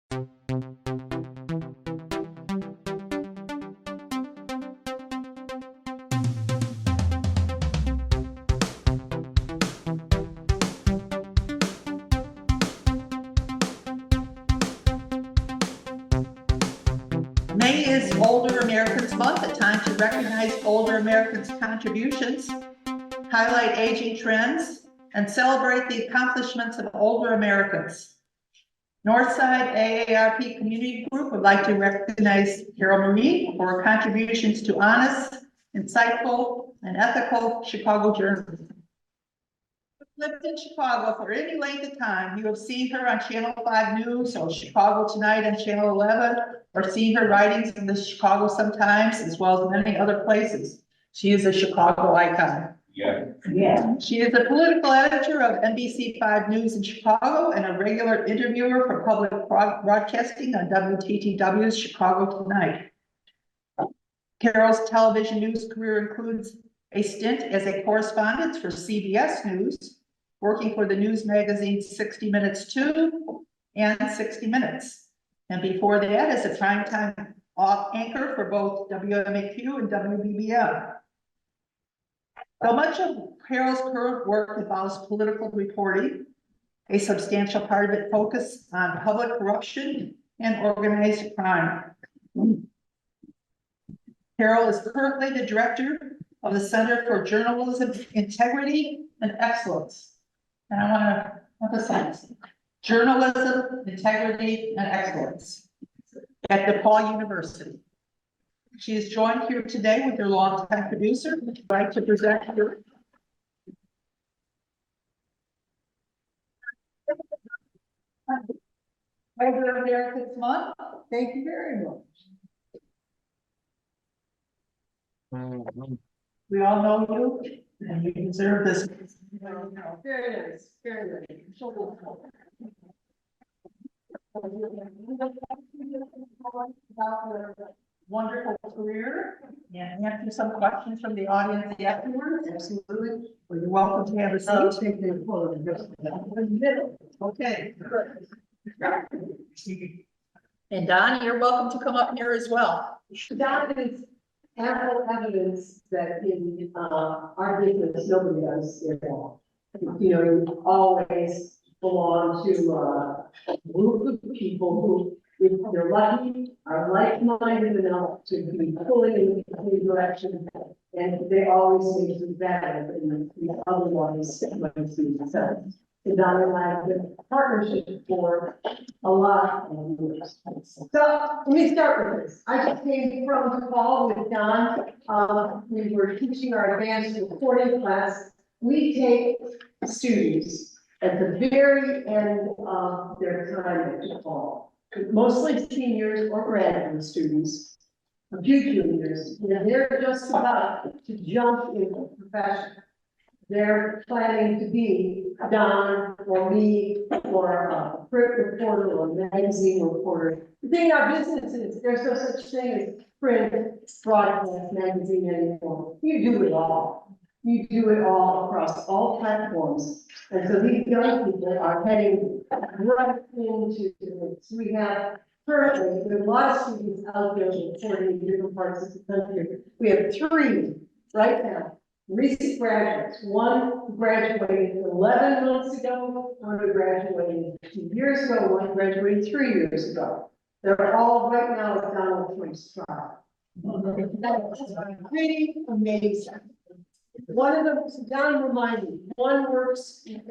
May is Older Americans Month, a time to recognize older Americans' contributions, highlight aging trends, and celebrate the accomplishments of older Americans. Northside AARP Community Group would like to recognize Carol Marin for her contributions to honest, insightful, and ethical Chicago journalism. Lived in Chicago for any length of time. You have seen her on Channel 5 News or Chicago Tonight on Channel 11, or seen her writings in the Chicago Sun-Times, as well as many other places. She is a Chicago icon. Yeah. She is a political editor of NBC5 News in Chicago and a regular interviewer for public broadcasting on WTTW's Chicago Tonight. Carol's television news career includes a stint as a correspondent for CBS News, working for the news magazines 60 Minutes 2 and 60 Minutes. And before that, as a primetime anchor for both WMAQ and WBBM. So much of Carol's current work involves political reporting. A substantial part of it focuses on public corruption and organized crime. Carol is currently the director of the Center for Journalism, Integrity, and Excellence. And I want to emphasize journalism, integrity, and excellence at DePaul University. She is joined here today with her longtime producer. I'd like to present her. Older Americans Month. Thank you very much. We all know you, and you deserve this. Very nice, very nice. Wonderful career, and answer some questions from the audience afterwards. Absolutely. Well, you're welcome to have a seat. Okay. And Don, you're welcome to come up here as well. That is ample evidence that in our business, nobody does it all. You know, you always belong to a group of people who, if they're lucky, are like-minded enough to be pulling in the same direction, and they always make it better than the otherwise might see themselves. So Don and I have been a partnership for a lot of years. So let me start with this. I just came from the call with Don. We were teaching our advanced reporting class. We take students at the very end of their time at DePaul, mostly seniors or graduate students, a few juniors. You know, they're just about to jump into the profession. They're planning to be Don or me or a print reporter or a magazine reporter. The thing our business is, there's no such thing as print, broadcast, magazine anymore. You do it all. You do it all across all platforms. And so these young people are heading right into this. We have currently, there are a lot of students out there reporting in different parts of the country. We have 3 right now. Recent graduates, one graduated 11 months ago, one graduated 2 years ago, one graduated 3 years ago. They're all right now at Donald Trump's trial. That's pretty amazing. One of them, Don reminded me,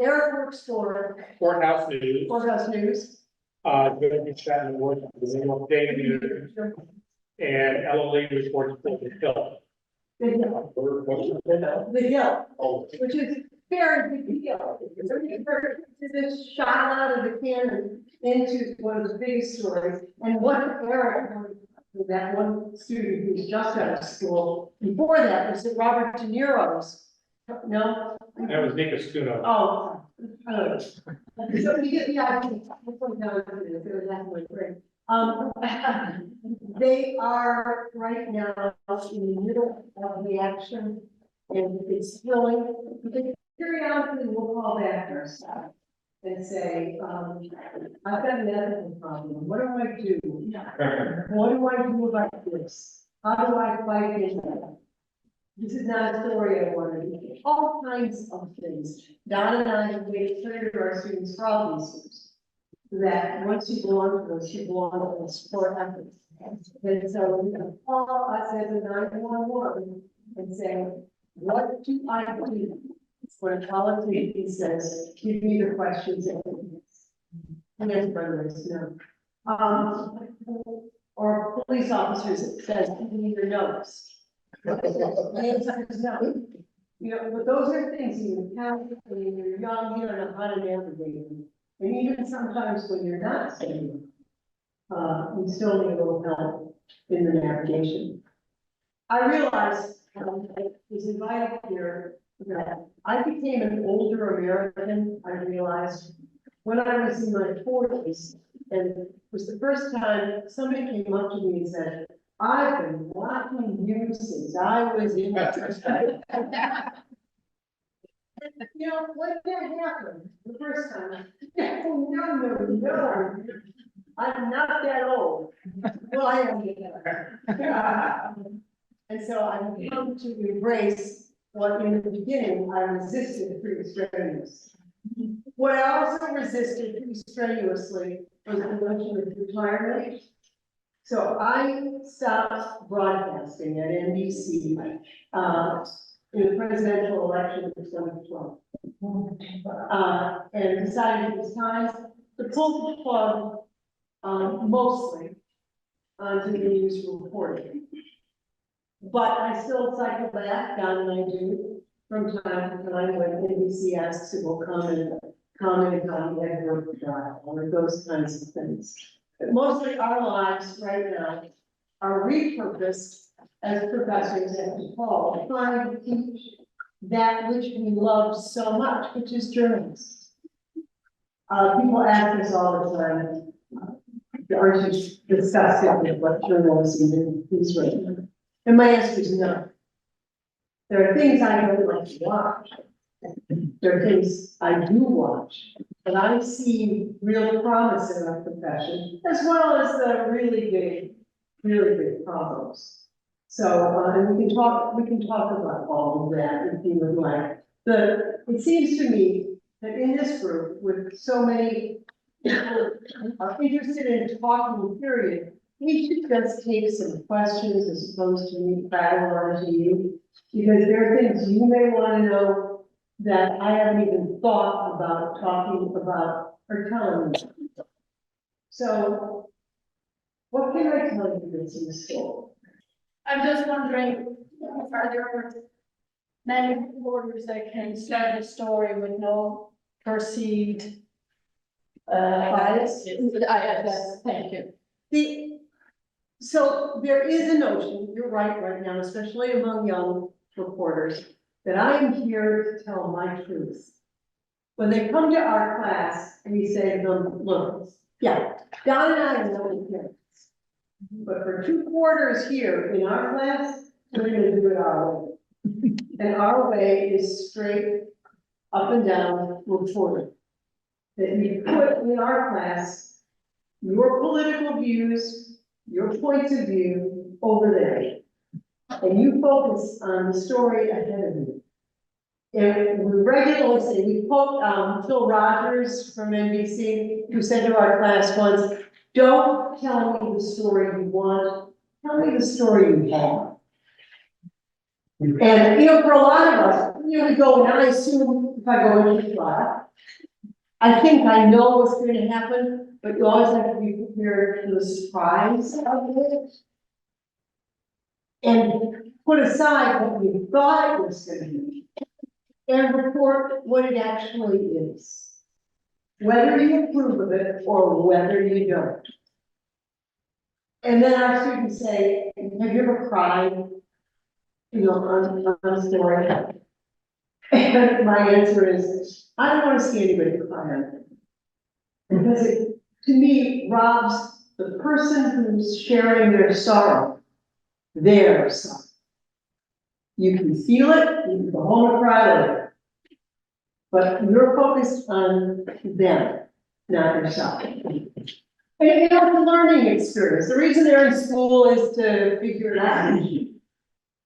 Eric works for Courthouse News. Courthouse News. Good chat and work, the Daily News, and LLA reports for the Hill. The Hill, which is very big deal. This shot out of the cannon into one of the biggest stories. And what Eric, that one student who's just out of school, before that was that Robert De Niro's. No? That was Nick Escudo. Oh. So you get the idea. They are right now in the middle of the action, and it's thrilling. The curiosity will call back our side. and say, I've got an ethical problem, what do I do? What do I do about this? How do I fight against that? This is not a story I want to do, all kinds of things. Don and I have made it clear to our students for all these years, that once you belong to us, you belong to us forever. And so we can call us as a 911 and say, what do I do? When a politician says, give me the questions and yes, brothers, no. Or police officers that says, give me your notes. The answer is no. You know, but those are things you encounter when you're young, you don't know how to navigate them. And even sometimes when you're not studying, you still need a little help in the navigation. I realized, I was invited here, that I became an older American, I realized, when I was in my 40s, and it was the first time somebody came up to me and said, I've been watching you since I was in Northside. You know, when that happened, the first time, no, I'm not that old. Well, I am that. And so I've come to embrace what in the beginning I resisted pretty strenuously. What I also resisted pretty strenuously was the notion of retirement. So I stopped broadcasting at NBC in the presidential election of 2012. And decided it was time to pull the plug mostly onto the news reporting. But I still cycle back, Don and I do, from time to time when NBC asks if we'll comment on the Edward trial or those kinds of things. But mostly our lives right now are repurposed as professors at DePaul, trying to teach that which we love so much, which is journalism. People ask us all the time, aren't you disgusted with what journalism is right now? And my answer is no. There are things I don't like to watch. There are things I do watch, but I see real promise in our profession, as well as the really big problems. So, and we can talk about all of that if you would like. It seems to me that in this group, with so many people are interested in talking, period, we should just take some questions as opposed to me prattle on to you, because there are things you may want to know that I haven't even thought about talking about or telling you. So, what can I tell you that's in school? I'm just wondering, are there many reporters that can start a story with no perceived bias? Yes, thank you. So there is a notion, you're right now, especially among young reporters, that I am here to tell my truth. When they come to our class, we say to them, look, yeah, Don and I know the parents. But for 2 quarters here in our class, we're gonna do it our way. And our way is straight up and down reporting. That we put in our class your political views, your points of view over there. And you focus on the story ahead of you. And we regularly say, we quote Phil Rogers from NBC, who said to our class once, don't tell me the story you want, tell me the story you have. And, you know, for a lot of us, you know, we go, and I assume if I go into trial, I think I know what's going to happen, but you always have to be prepared for the surprise of it. And put aside what you thought it was going to be, and report what it actually is. Whether you approve of it or whether you don't. And then our students say, have you ever cried, you know, on a story? And my answer is, I don't want to see anybody cry on it. Because it, to me, robs the person who's sharing their sorrow. You can feel it, you can go home and cry later. but you're focused on them, not yourself. And it's a learning experience. The reason they're in school is to figure it out.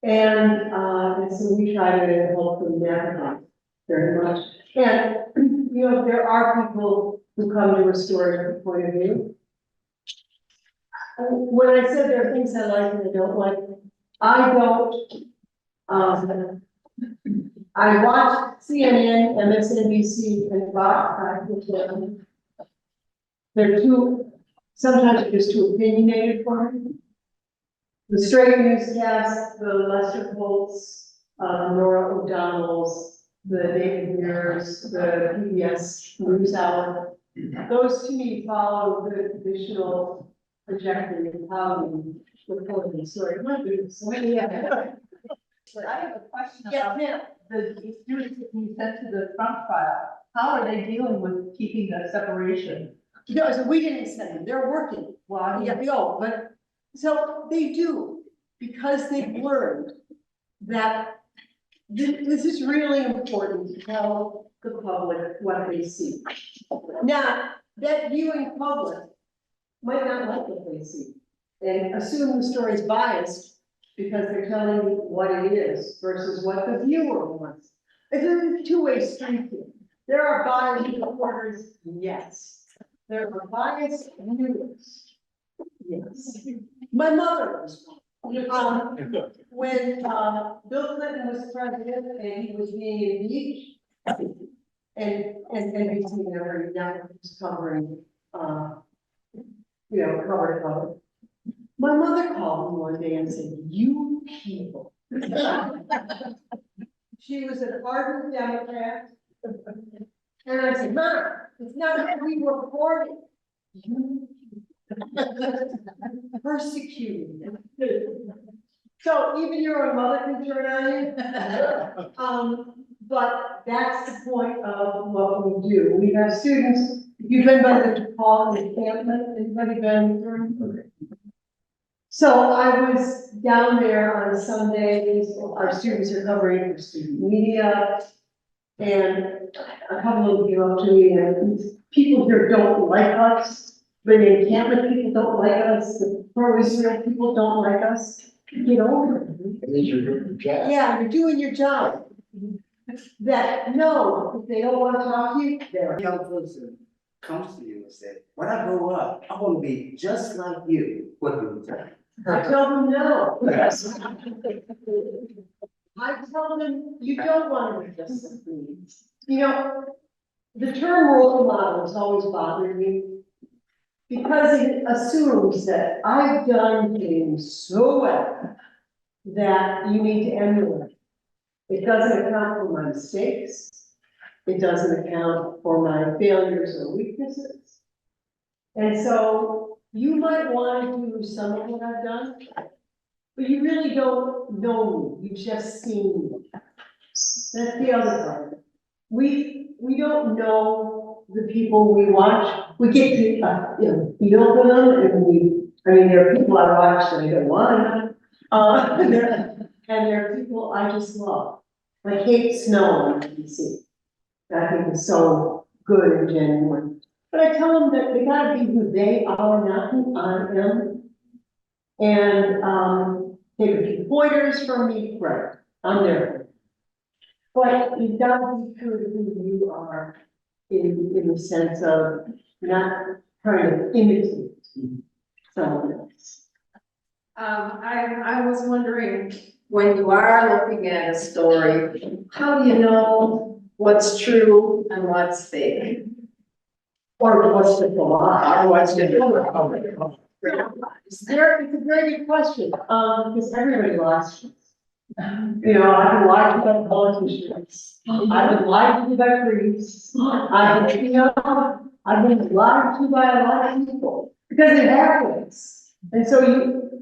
And so we try to help them navigate very much. And, you know, there are people who come to a story from the point of view. When I said there are things I like and I don't like, I don't, I watch CNN, MSNBC, and Fox. They're too, sometimes they're just too opinionated for me. The straight newscasts, the Lester Holtz, Nora O'Donnell's, the David Mears, the PBS NewsHour, those to me follow the traditional trajectory of how we report the story. My goodness. But I have a question Yeah, about yeah. the students that you sent to the Trump trial. How are they dealing with keeping the separation? No, so we didn't send them, they're working. Well, I mean, Yeah, we all, but, so they do, because they've learned that this is really important to tell the public what they see. Now, that viewing public might not like what they see, and assume the story is biased because they're telling you what it is versus what the viewer wants. It's a two-way street here. There are biased reporters, yes. There are biased viewers, yes. My mother was one. When Bill Clinton was president and he was being impeached, and NBC never was covering, cover. My mother called me one day and said, "You people." She was an ardent Democrat. And I said, "Mom, it's not that we were reporting. You persecuting them." So even your own mother can turn on you. But that's the point of what we do. We have students, you've been by the DePaul encampment, anybody been through? So I was down there on Sundays, our students are covering for student media. And a couple of them came up to me and people here don't like us. The encampment people don't like us, the pro-Israel people don't like us. Get over it. You're doing your job. Yeah, you're doing your job. That, no, if they don't want to talk to you, they're. A young person comes to you and says, "When I grow up, I want to be just like you." What do you tell? I tell them no. I tell them, you don't want to be just like me. You know, the term role model has always bothered me. Because it assumes that I've done things so well that you need to emulate. It doesn't account for my mistakes. It doesn't account for my failures or weaknesses. And so you might want to do some of what I've done, but you really don't know me. You've just seen me. That's the other part. We don't know the people we watch. We get to, feel for them, and there are people I watch that I don't want. And there are people I just love. Like Kate Snow on NBC. I think it's so good and genuine. But I tell them that they gotta be who they are, not who I am. And take a few pointers from me, right? I'm there. But you've got to be true to who you are in the sense of not trying to imitate someone else. I was wondering, when you are looking at a story, how do you know what's true and what's fake? Or what's the lie? Or what's the It's a very good question, because everybody lies. I've been lied to by politicians, I've been lied to by priests, I've been lied to by a lot of people, because it happens. And so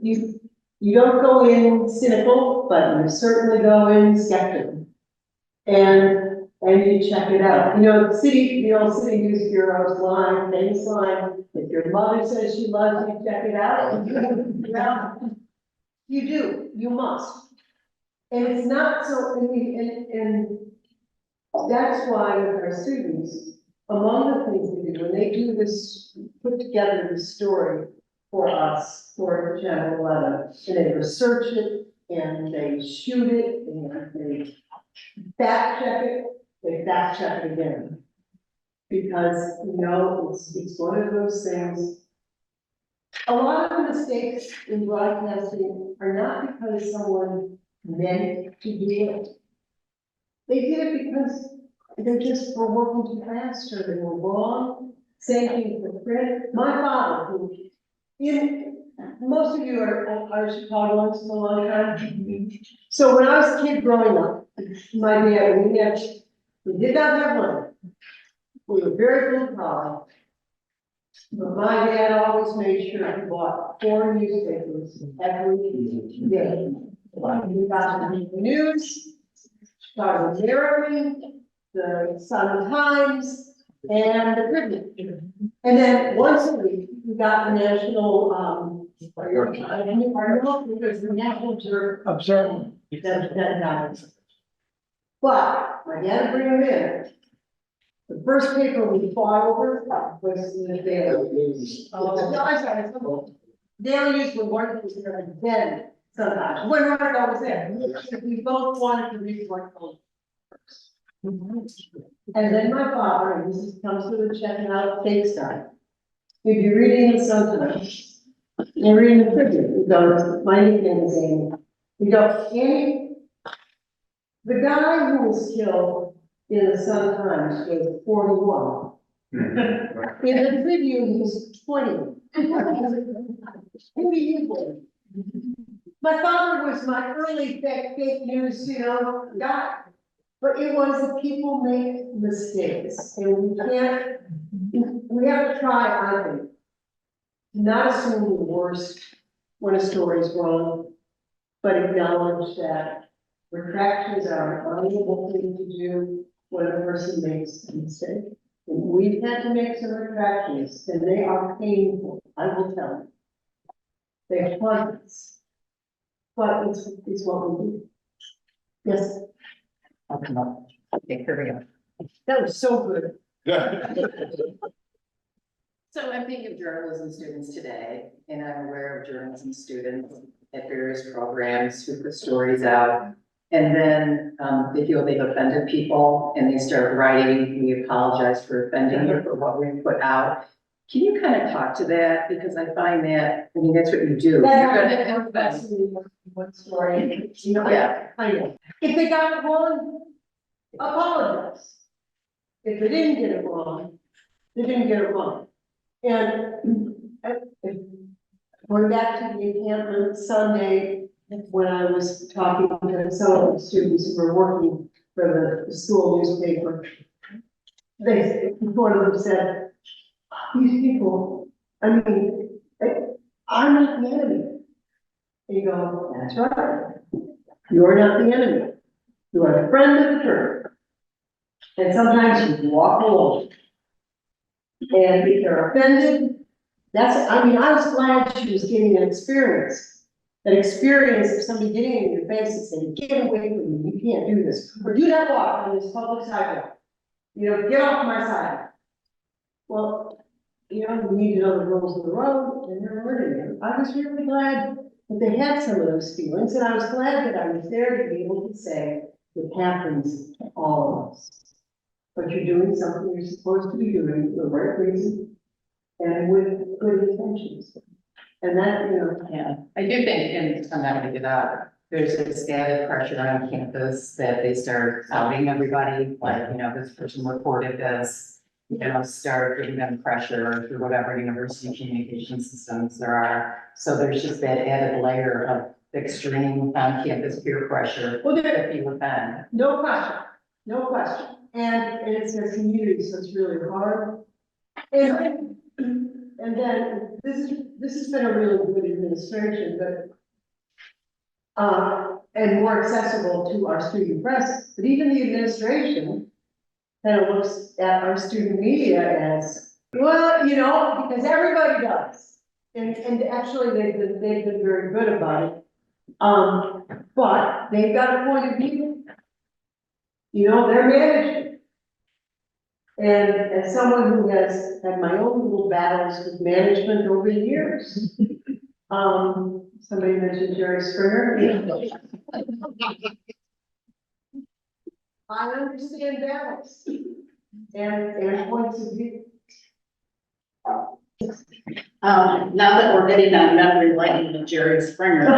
you don't go in cynical, but you certainly go in skeptical. And you check it out. The old city news bureau's line, famous line, if your mother says she loves you, check it out. Well, you do, you must. And it's not so, and That's why with our students, among the things we do, when they do this, put together this story for us, for Channel 11, and they research it, and they shoot it, and they fact check it, they fact check it again. Because, you know, it's one of those things. A lot of mistakes in broadcasting are not because someone meant to do it. They did it because they just were working too fast or they were wrong. Same thing for print. My father, who, most of you are Chicagoans for a long time. So when I was a kid growing up, my dad, we did not have money. We were very blue collar. But my dad always made sure he bought 4 newspapers every day. We got the news, Chicago Marin, the Sun Times, and the Tribune. And then once a week, we got the national, because the national observer. That night. But my dad would bring them in. The first paper we fought over was the Daily News. Oh, no, I'm sorry, it's the Daily News was one of those that then sometimes, when Martha was there, we both wanted to read Martha first. And then my father, and this comes to the checking out fake stuff. We'd be reading it sometimes, and reading the Tribune, we go, my nickname is Amy. We go, Amy, the guy who was killed in the Sun Times was 41. In the Tribune, he was 20. Who do you believe? My father was my early fake news, guy. But it was that people make mistakes, and we have to try, I think, to not assume the worst when a story is wrong, but acknowledge that retractions are an honorable thing to do when a person makes a mistake. And we've had to make some retractions, and they are painful, I will tell you. They're hundreds, but it's what we do. Yes. Okay, here we go. That was so good. So I'm thinking of journalism students today, and I'm aware of journalism students at various programs who put stories out. And then they feel they've offended people and they start writing, we apologize for offending you for what we put out. Can you kind of talk to that? Because I find that, I mean, that's what you do. You're gonna One story, Yeah. I know. If they got it wrong, apologize. If they didn't get it wrong, they didn't get it wrong. And going back to the encampment Sunday, when I was talking to some of the students who were working for the school newspaper, one of them said, these people, I mean, I'm not the enemy. And you go, that's right. You're not the enemy. You are the friend of the church. And sometimes you walk alone. And if they're offended, I was glad she was getting an experience. An experience of somebody getting in your face and saying, get away from me, you can't do this. Or do not walk on this public sidewalk. Get off my side. Well, you need to know the rules of the road, and they're learning them. I was really glad that they had some of those feelings, and I was glad that I was there to be able to say, it happens to all of us. But you're doing something you're supposed to be doing for the right reason and with good intentions. And that, Yeah, I do think, and I'm not gonna get out, there's this added pressure on campus that they start outing everybody, like, this person reported this, start giving them pressure through whatever university communication systems there are. So there's just that added layer of extreme on-campus peer pressure if you offend. no question. And it's a community, so it's really hard. And then this has been a really good administration, but and more accessible to our student press. But even the administration kind of looks at our student media as, well, because everybody does. And actually they've been very good about it. But they've got a point of view. you know, they're management. And as someone who has had my own little battles with management over the years, somebody mentioned Jerry Springer. I understand battles and points of view. Now that we're getting on memory lane with Jerry Springer,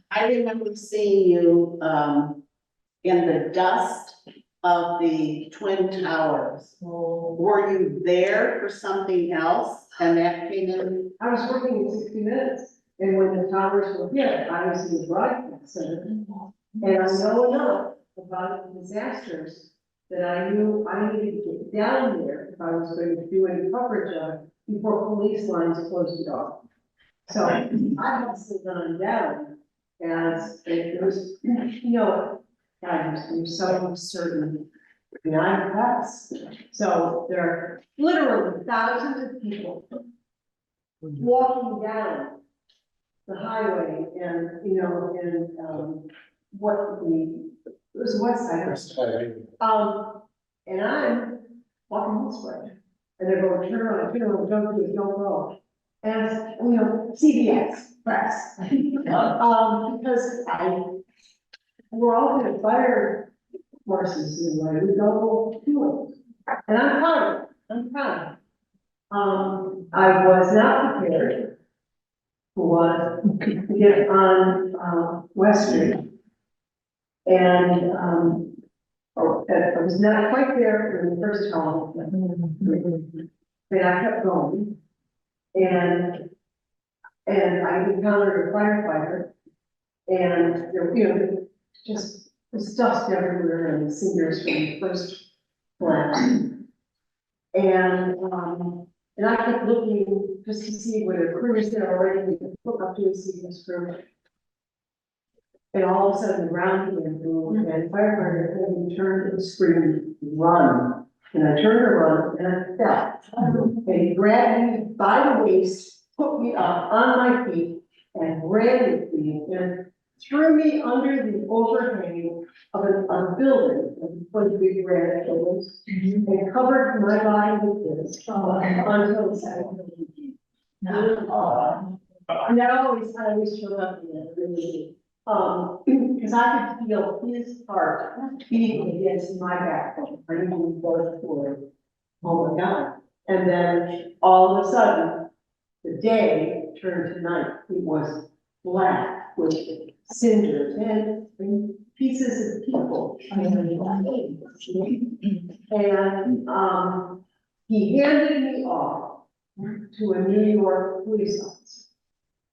I remember seeing you, in the dust of the Twin Towers. Were you there for something else and that came in? I was working in 60 Minutes, and when the towers were hit, I was in the broadcast center. And I know enough about the disasters that I knew I needed to get down there if I was going to do any coverage of it before police lines closed it off. So I hustled on down as it was, you know, I'm so certain. And I'm fast. So there are literally thousands of people walking down the highway and, you know, and, it was West Side. And I'm walking this way. And they're going, turn around, don't do it, don't go. And, you know, CBS, press. Because we're all gonna fire horses in the way, we go do it. And I'm proud. I was not prepared for what to get on, West Street. And, I was not quite there in the first call. But I kept going. And I encountered a firefighter. And there, you know, just there's dust everywhere and cinders from the first blast. And I kept looking just to see whether crews there already, we could hook up to a sequence crew. And all of a sudden, the ground began to move, and firefighter had me turn and screamed, run. And I turned to run, and I fell. And he grabbed me by the waist, put me up on my feet, and ran with me, and threw me under the overhang of a building, one of the big red buildings, and covered my body with this until the second. And that always showed up in it, really. Because I could feel his heart beating against my backbone. I didn't go forward. Oh my God. And then all of a sudden, the day turned to night. It was black with cinders and pieces of people. And he handed me off to a New York police officer.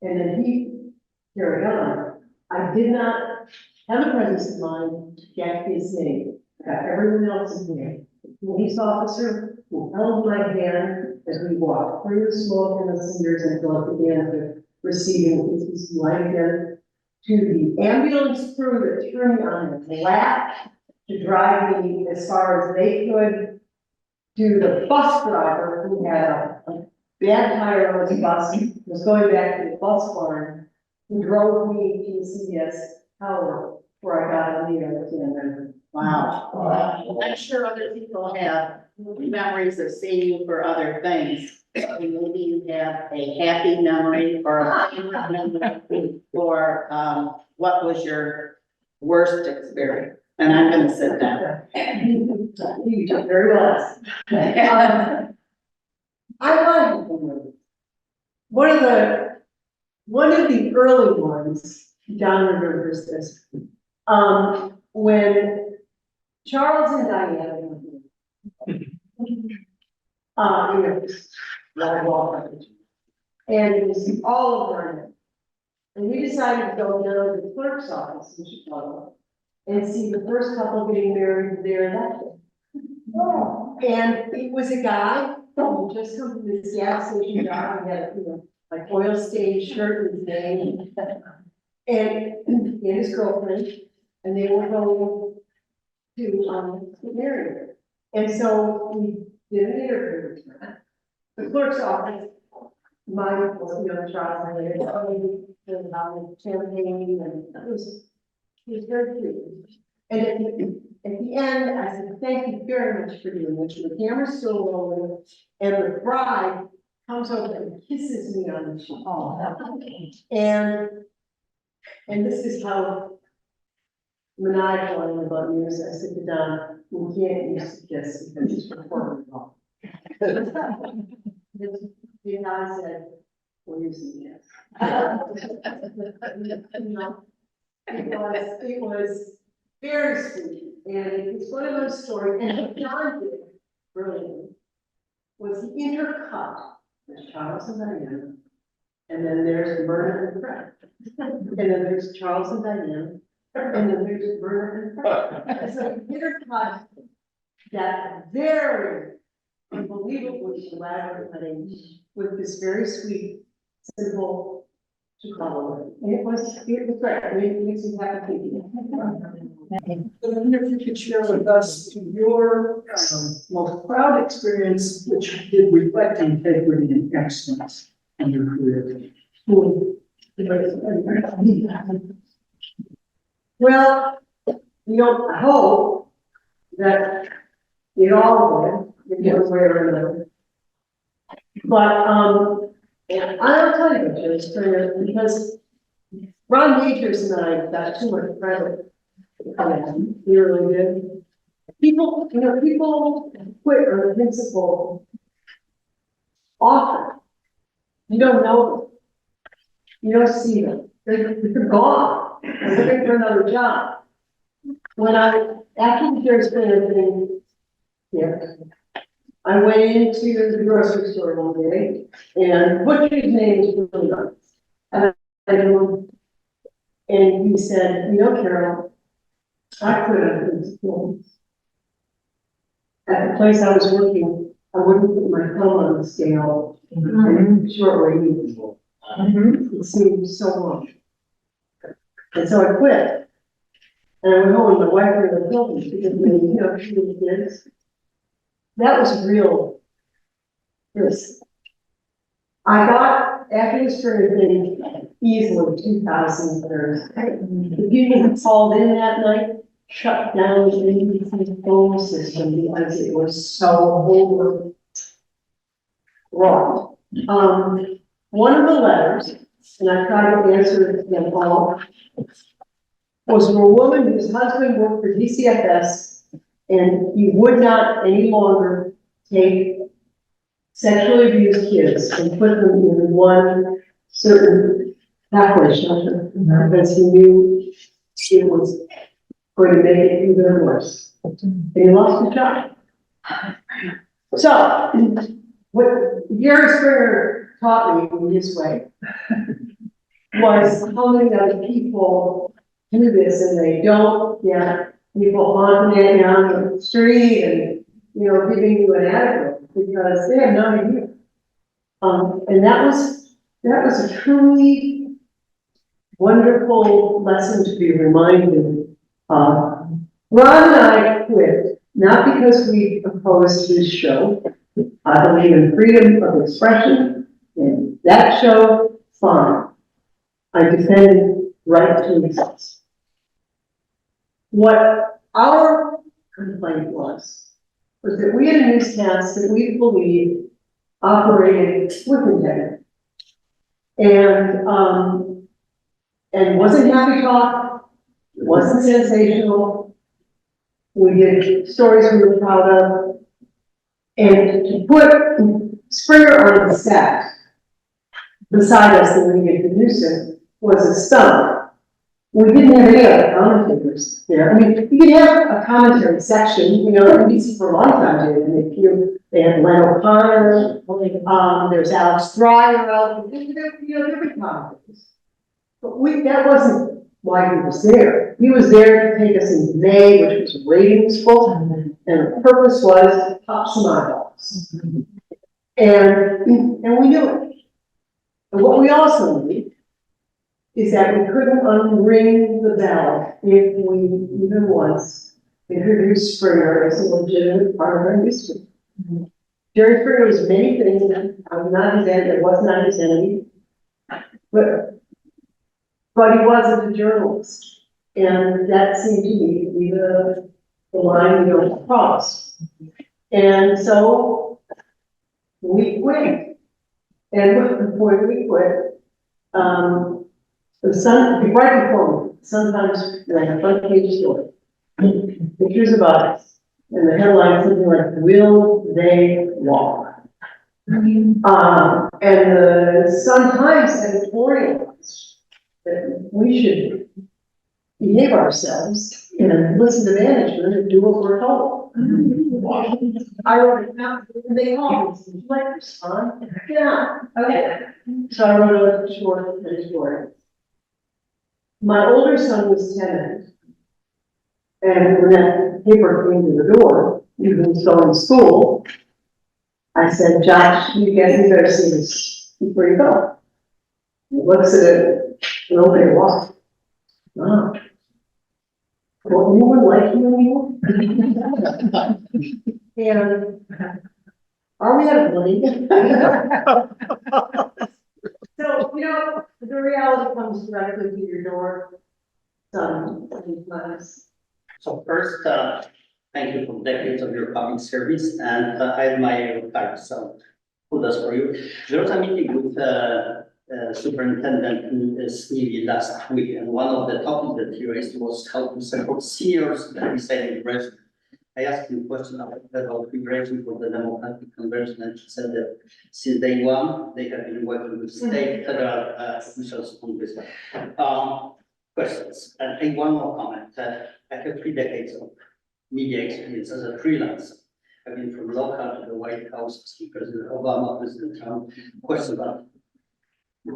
And then he carried on. I did not have the presence of mind to get his name. I got everyone else's name. The police officer who held my hand as we walked through the smoke and the cinders until it began to receiving his light again, to the ambulance crew that threw me on the lap to drive me as far as they could, to the bus driver who had a bad tire on his bus, was going back to the bus barn, who drove me to the CBS tower where I got on the other end. Wow. I'm sure other people have memories of seeing you for other things. Maybe you have a happy memory or a favorite memory, or what was your worst experience? And I'm gonna sit down. You did very well. I like one of the early ones, John remembers this, when Charles and Diana were here. And it was all over it. And we decided to go down to the clerk's office in Chicago and see the first couple getting married there that day. And it was a guy who just come from this gas station job, he had, you know, like oil stained shirt with his name. And his girlfriend, and they were going to marry her. And so we did an interview with her. The clerk's office, mine was, you know, Charles and champagne, and it was very cute. And at the end, I said, thank you very much for doing this. The camera's still rolling, and the bride comes over and kisses me on the cheek. And this is how maniacal I am about music. I sit down, we can't use the kiss because it's recorded wrong. The guy said, we're using this. You know, it was very sweet, and it's one of those stories, and what John did brilliantly was he intercut there's Charles and Diana, and then there's Bernard and Fred, and then there's Charles and Diana, and then there's Bernard and Fred. So he intercut that very unbelievably elaborate wedding with this very sweet, simple Chicago. It was great. I mean, it makes me happy. I wonder if you could share with us your most proud experience, which did reflect integrity and excellence in your career. Well, I hope that it all did, in one way or another. But, and I'll tell you about Jerry Springer, because Ron Majors and I got too much credit. He really did. People quit on the principle often. You don't know them. You don't see them. They're gone. They're looking for another job. After the Jerry Springer thing, I went into the grocery store one day, and butcher's name was really nice. And and he said, Carol, I quit on principle. At the place I was working, I wouldn't put my thumb on the scale in short wave. It seemed so long. And so I quit. And I went home, and my wife were in the building because she was kids. That was real risk. I got, after the Springer thing, easily 2,000 letters. The people who called in that night shut down the NBC phone system because it was so overwrought. One of the letters, and I tried to answer them all, was from a woman whose husband worked for DCFS, and he would not any longer take sexually abused kids and put them in one certain halfway shelter because he knew it was going to make it even worse. And he lost his job. So, what Jerry Springer taught me in his way was how many other people do this and they don't get people haunting on the street and, giving you an attitude because they have no idea. And that was a truly wonderful lesson to be reminded of. Ron and I quit, not because we opposed his show. I believe in freedom of expression, and that show, fine. I defended right to exist. What our complaint was that we had a newscast that we believed operated with integrity. And wasn't happy talk, wasn't sensational. We did stories we were proud of. And to put Springer on the set beside us when we get the news was a stunt. We didn't have any other commentators there. I mean, you could have a commentary section, NBC for a long time did, and they had Len O'Connor, there's Alex Dreyer, different commentators. But that wasn't why he was there. He was there to take us into May, which was ratings full, and the purpose was to pop some eyeballs. And we knew it. And what we also knew is that we couldn't unring the bell if we even once introduced Springer as a legitimate part of our history. Jerry Springer was many things that was not his enemy, it was not his enemy, but he wasn't a journalist. And that seemed to me to be the line we don't cross. And so we quit. And before we quit, the sun, right before me, sometimes like a front page story, pictures of us, and the headline something like, "Will they walk?" And the Sun-Times editorialized that we should behave ourselves and listen to management and do what we're told. I wrote it down, and they called me, "Would you like to respond?" Yeah, okay. So I wrote a short story. My older son was 10, and when that paper came to the door, even still in school, I said, "Josh, you better see this before you go." He looks at it, nobody walks. Oh. Well, anyone like you anymore? And are we out of money? So, the reality comes directly to your door sometimes. So first, thank you for decades of your public service, and I admire your heart, so kudos for you. There was a meeting with superintendent in Sneevy last week, and one of the topics that he raised was how to support seniors that reside in Brazil. I asked him a question about immigration for the Democratic Convention, and he said that since day one, they have been working with state, federal officials on this. Questions, and one more comment. I have 3 decades of media experience as a freelancer. I've been from local to the White House, President Obama, President Trump. Question about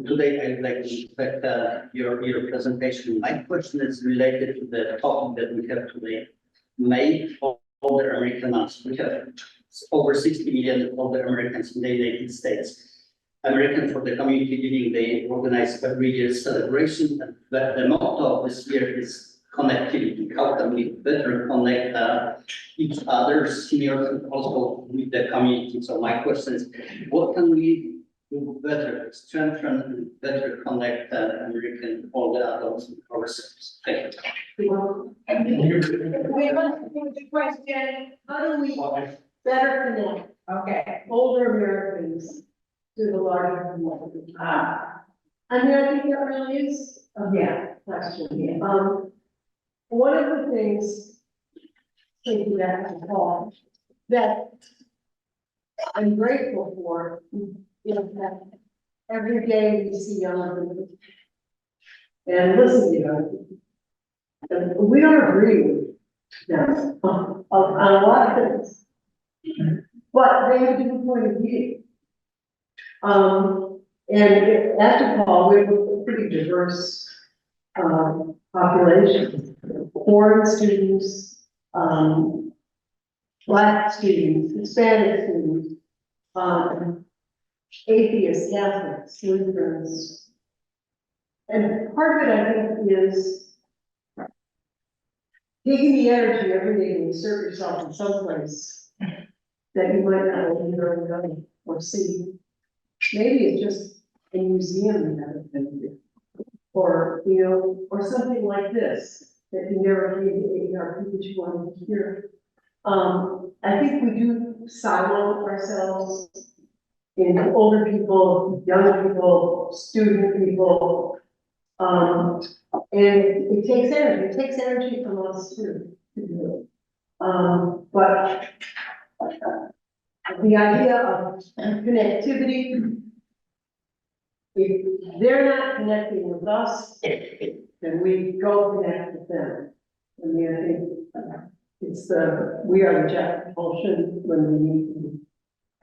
today, I would like to respect your presentation. My question is related to the topic that we have today. May older Americans. We have over 60 million older Americans in the United States. American for the Community Living, they organize every year celebration, and the motto of this year is connectivity. How can we better connect each other, seniors, and also with the community? So my question is, what can we do better, strengthen and better connect American older adults with ourselves? Thank you. We want the question, how do we better connect, older Americans to the larger community? I think that really is a question. One of the things, thinking back to Paul, that I'm grateful for is that every day we see young people and listen to young people. And we don't agree with them on a lot of things, but they have a different point of view. And after Paul, we have a pretty diverse population. Foreign students, Black students, Hispanic students, atheists, Catholics, Lutherans. And part of it, I think, is taking the energy every day to insert yourself in some place that you might not ordinarily go or see. Maybe it's just a museum you haven't been to, or or something like this that you never came to AARP that you wanted to hear. I think we do silo ourselves into older people, young people, student people, and it takes energy. It takes energy from us too to do it. But the idea of connectivity, if they're not connecting with us, then we go connect with them. I mean, I think it's we are the jack of all shouldn't when we need to be.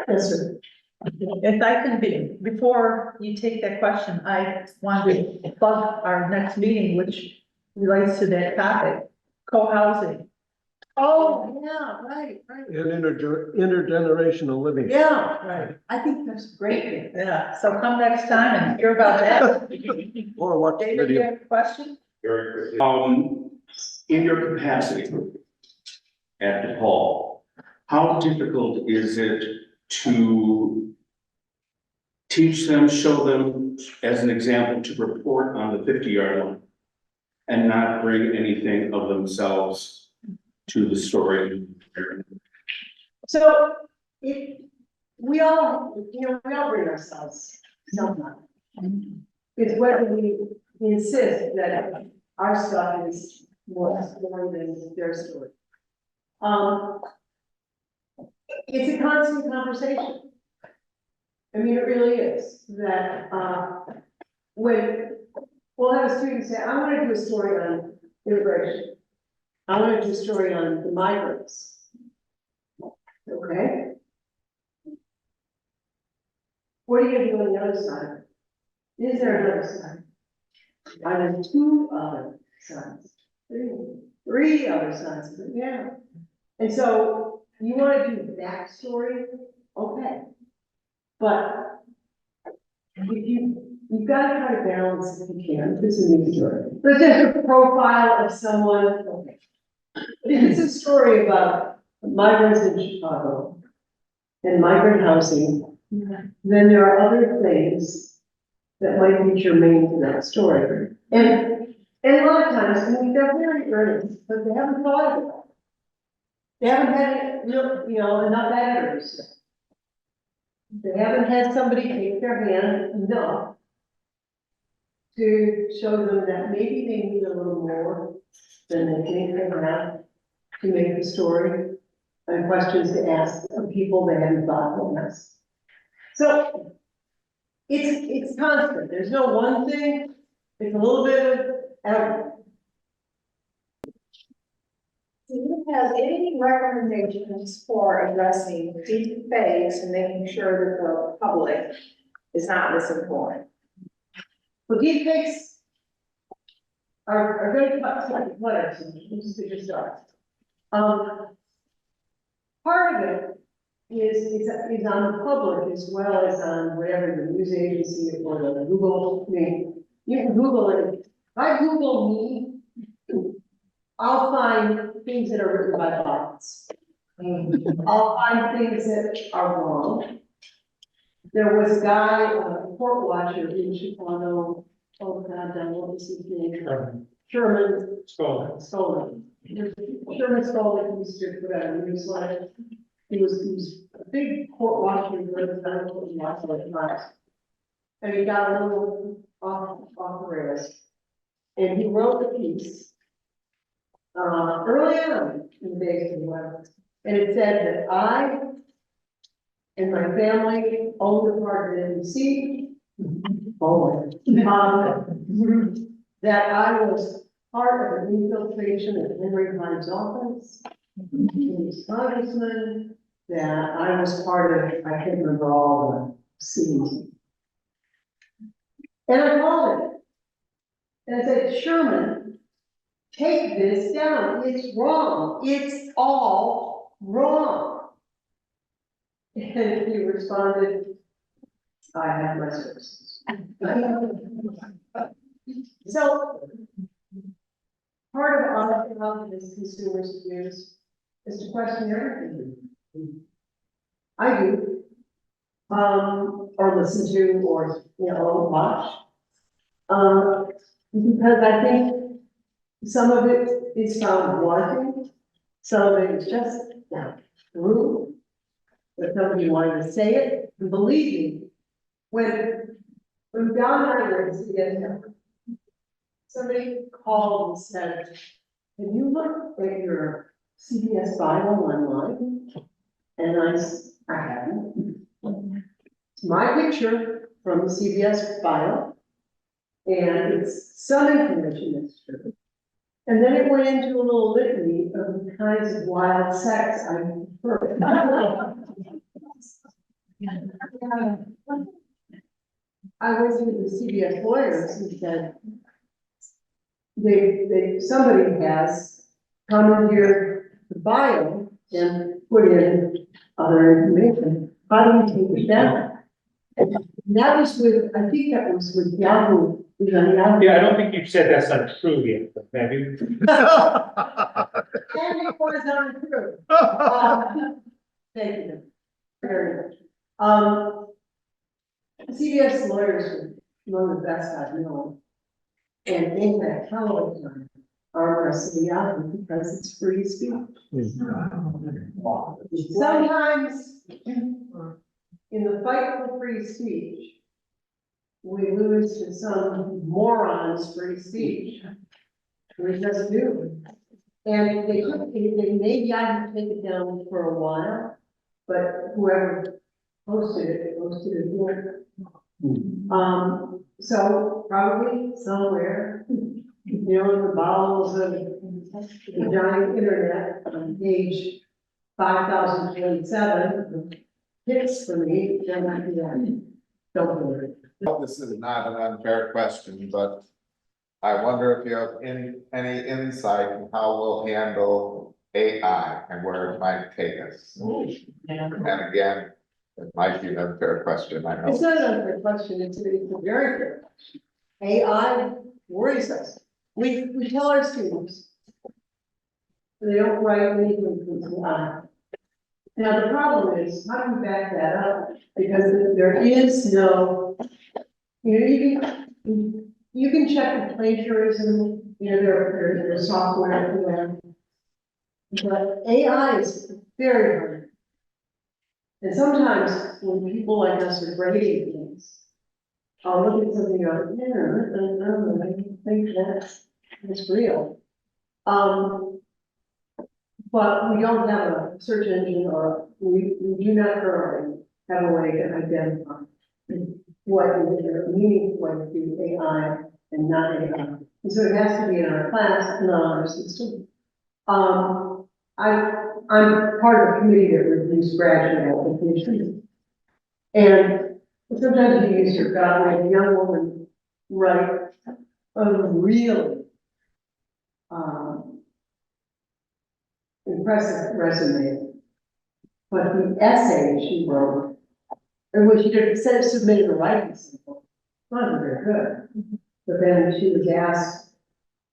Yes, sir. If I can be, before you take that question, I want to plug our next meeting, which relates to that topic, co-housing. Oh, yeah, right. And intergenerational living. Yeah, Right. I think that's great. Yeah, so come next time and hear about that. Or watch the David, you video. have a question? Very quickly. In your capacity at the hall, how difficult is it to teach them, show them as an example to report on the 50-yard line and not bring anything of themselves to the story. So we all bring ourselves sometime. It's whether we insist that our stuff is more story than their story. It's a constant conversation. I mean, it really is, that, when we'll have a student say, I want to do a story on immigration. I want to do a story on the migrants. Okay? What are you gonna do on the other side? Is there another side? Are there two other sides? Three other sides, yeah. And so you wanna do that story, okay. But you've gotta try to balance if you can, this is a new story. But there's a profile of someone, okay. But if it's a story about migrants in Chicago and migrant housing, then there are other things that might be germane to that story. And a lot of times, I mean, they're very earnest, but they haven't thought of it. They haven't had enough editors. They haven't had somebody take their hand enough to show them that maybe they need a little more than they think they have to make the story, and questions to ask of people they haven't thought of ask. So it's constant. There's no one thing. It's a little bit of everything. Do you have any recommendations for addressing deep fakes and making sure that the public is not misinformed? Well, deep fakes are going to cut letters, just to just start. Part of it is on the public as well as on whatever the news agency or the Google, I mean, you can Google it. If I Google me, I'll find things that are written by bots. I'll find things that are wrong. There was a guy, a court watcher in Chicago, oh God, what was his name? Sherman Skolnick. Sherman Skolnick used to put out a newsletter. He was a big court watcher in the and he got a little off the rails. And he wrote the piece early on in the days of the web. And it said that I and my family owned a part of NBC. That I was part of an infiltration of Henry Hyde's office. He was congressman. That I was part of, I can't remember all the scenes. And I called it. And I said, Sherman, take this down. It's wrong. It's all wrong. And he responded, I have my services. So, part of our job as consumers is to question everything. I do, or listen to, or watch, because I think some of it is found wanting, some of it is just rude, but somebody wanted to say it. And believe me, when Don and I were in CBS, somebody called and said, "Can you look at your CBS bio online?" And I haven't. It's my picture from the CBS bio, and it's some information that's true. And then it went into a little litany of the kinds of wild sex I prefer. I was with the CBS lawyers and said, somebody has commandeered the bio and put in other information. How do you take it down? And that was with, I think that was with Yahoo. Yeah, I don't think you've said that's untrue yet, but have you? And it was untrue. Thank you very much. CBS lawyers were one of the best I've known. And they had a hell of a time are pressing out because it's free speech. Sometimes in the fight for free speech, we lose to some morons free speech. We just do. And they maybe I can take it down for a while, but whoever posted it here. So probably somewhere, in the bowels of the giant internet on page 5027, hits for me, then I do that. Don't worry. This is not an unfair question, but I wonder if you have any insight in how we'll handle AI and where it might take us. And again, it might be an unfair question, I It's know. not an unfair question, it's a very fair question. AI worries us. We tell our students they don't write anything from AI. Now, the problem is, how do you back that up? Because there is no, you can check the plagiarism, there's software for that. But AI is very hard. And sometimes when people like us are grading things, I'll look at something on the internet and I don't think that's real. But we don't have a search engine or we do not currently have a way to identify what is the meaning what is AI and not AI. And so it has to be in our class, not our system. I'm part of a committee that reviews graduate applications. And sometimes you use your God, when a young woman write a really impressive resume. But the essay she wrote, and when she did, said submitted a writing sample, not very good. But then she was asked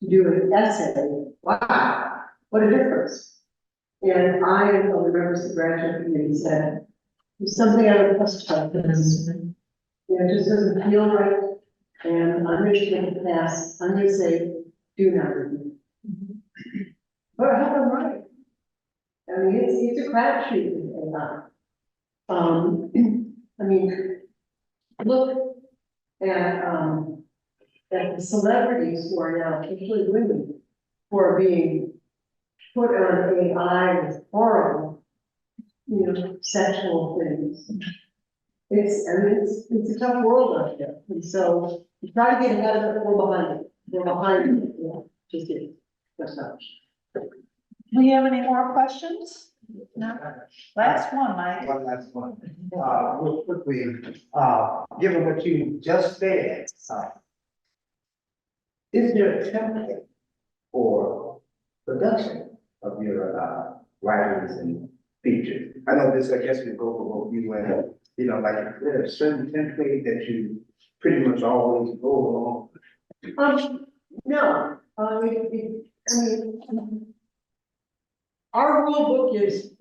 to do an essay. Wow, what a difference. And I, and other members of the graduate committee said, there's something I would trust about this. It just doesn't feel right. And I'm going to take a pass. I'm going to say, do not review. But I have them right. I mean, it's a crapshoot with AI. I mean, look at the celebrities who are now, particularly women, who are being put on AI with horrible, sexual things. It's a tough world out there. And so we try to get ahead of it, we're behind it. We're behind it, just it. That's not. Do you have any more questions? No? Last one, Mike. One last one. Real quickly, given what you just said, is there a template for production of your writings and features? I know this, I guess, would go for both you and, like, is there a certain template that you pretty much always go along? No, our rule book is,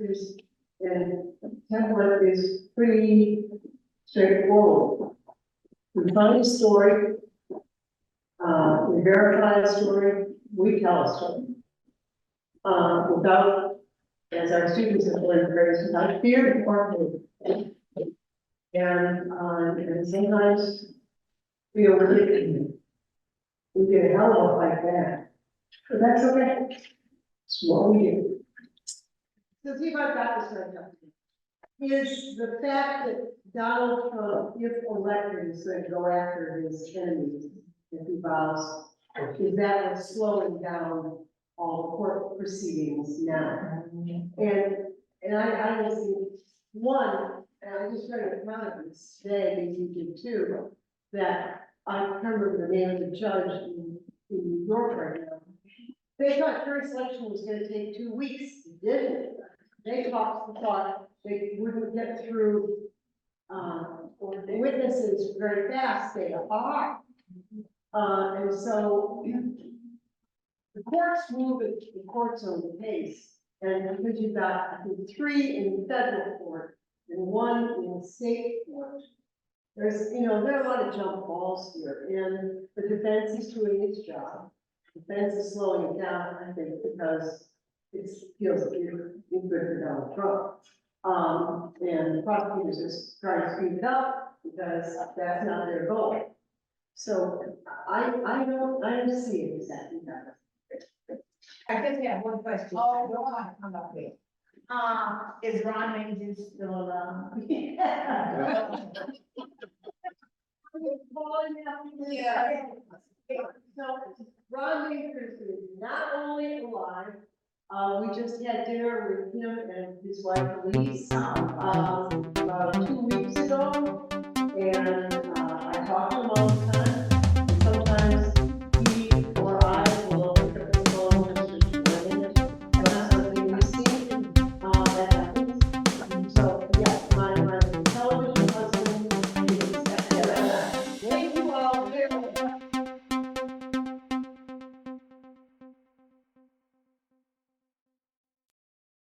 and template is pretty straightforward. We find a story, we verify a story, we tell a story. Without, as our students have learned, without fear or hope. And sometimes we get a hell of a fight back, but that's okay. It's what we do. So see if I've got this right now. Is the fact that Donald Trump, if elected, is going to go after his enemies if he vows, is that what's slowing down all the court proceedings now? And I was one, and I just read an account of this today, maybe you did too, that I can't remember the name of the judge in New York right now. They thought jury selection was gonna take 2 weeks, it didn't. They thought they wouldn't get through, or the witnesses very fast, they are. And so the courts move at the court's own pace. And because you've got, I think, 3 in federal court and 1 in state court, there are a lot of jump balls here, and the defense is doing its job. The fence is slowing it down, I think, because it feels like you've drifted down the truck. And the prosecutors just trying to speed it up because that's not their goal. So I don't see it exactly that. I just have one question. Oh, go on, come up here. Is Ron Majors still around? Yeah. So Ron Majors is not only alive, we just had dinner with him and his wife Elise, about